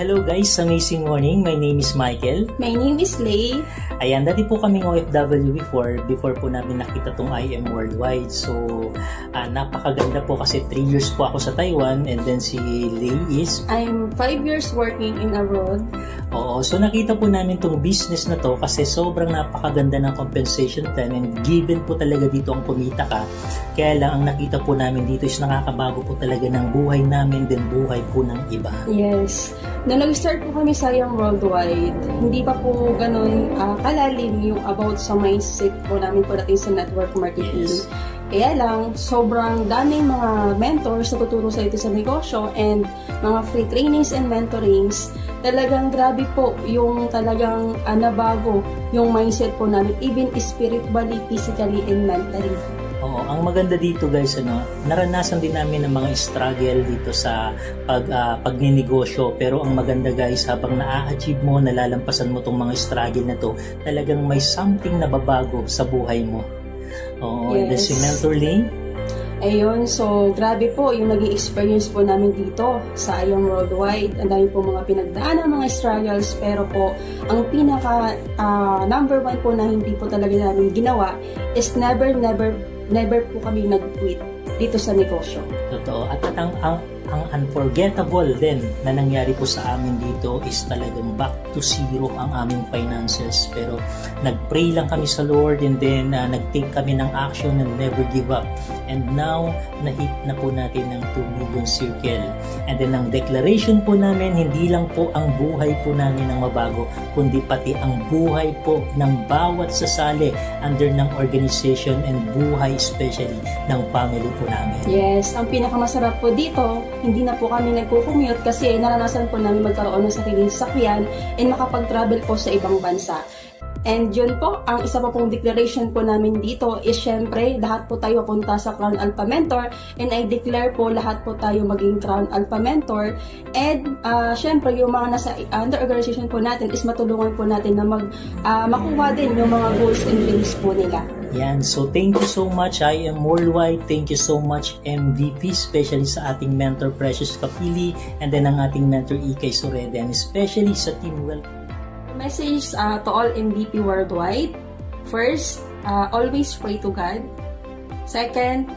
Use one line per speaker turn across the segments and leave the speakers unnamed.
Hello guys, amazing morning. My name is Michael.
My name is Lay.
Ayan, dati po kaming OFW before po namin nakita tong IM Worldwide. So, napakaganda po kasi 3 years po ako sa Taiwan and then si Lay is...
I'm 5 years working in abroad.
Oo, so nakita po namin tong business na to kasi sobrang napakaganda ng compensation plan and given po talaga dito ang kumita ka. Kaya lang ang nakita po namin dito is nakakabago po talaga ng buhay namin din buhay po ng iba.
Yes. Nung nag-start po kami sa IM Worldwide, hindi pa po ganun kalalim yung about sa mindset po namin po natin sa network marketing.
Yes.
Kaya lang, sobrang daming mga mentors na tuturo sa ito sa negosyo and mga free trainings and mentorings. Talagang grabe po yung talagang nabago yung mindset po namin, even spiritually, physically, and mentally.
Oo, ang maganda dito guys, naranasan din namin ng mga struggle dito sa pagninegosyo. Pero ang maganda guys, habang na-achieve mo, nalalampasan mo tong mga struggle na to, talagang may something na babago sa buhay mo. Oo, yes. And si Mentor Lane?
Ayun, so grabe po yung naging experience po namin dito sa IM Worldwide. Ang dami po mga pinagdaan ng mga struggles, pero po ang pinaka number one po na hindi po talaga namin ginawa is never po kami nag-quit dito sa negosyo.
Totoo. At ang unforgettable din na nangyari po sa amin dito is talagang back to zero ang aming finances. Pero nag-pray lang kami sa Lord and then nag-take kami ng action and never give up. And now, na-hit na po natin ng 2 million circle. And then ang declaration po namin, hindi lang po ang buhay po namin ang mabago, kundi pati ang buhay po ng bawat sasali under ng organization and buhay especially ng family po namin.
Yes, ang pinakamasarap po dito, hindi na po kami nagko-commute kasi naranasan po namin magkaroon ng sariling sasakyan and makapag-travel po sa ibang bansa. And yun po, ang isa pa pong declaration po namin dito is syempre, lahat po tayo punta sa Crown Alpha Mentor and I declare po lahat po tayo maging Crown Alpha Mentor and syempre yung mga nasa under organization po natin is matulungan po natin na makuha din yung mga goals and dreams po nila.
Yan, so thank you so much IM Worldwide, thank you so much MVP, especially sa ating mentor Precious Kapili and then ang ating mentor Ikay Surede and especially sa Team Well.
Message to all MVP worldwide. First, always pray to God. Second,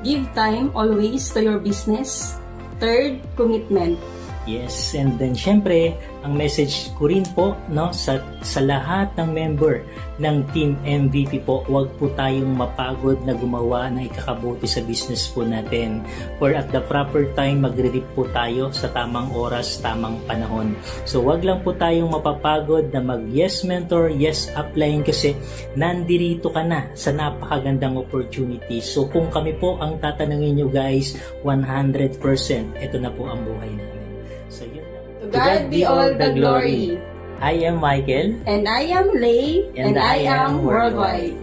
give time always to your business. Third, commitment.
Yes, and then syempre, ang message ko rin po sa lahat ng member ng Team MVP po, huwag po tayong mapagod na gumawa ng ikakabuti sa business po natin. For at the proper time, magre-reap po tayo sa tamang oras, tamang panahon. So huwag lang po tayong mapapagod na mag-yes mentor, yes upline kasi nandirito ka na sa napakagandang opportunity. So kung kami po ang tatanungin nyo guys, 100%, ito na po ang buhay namin. So yun lang.
To God be all the glory.
I am Michael.
And I am Lay.
And I am Worldwide.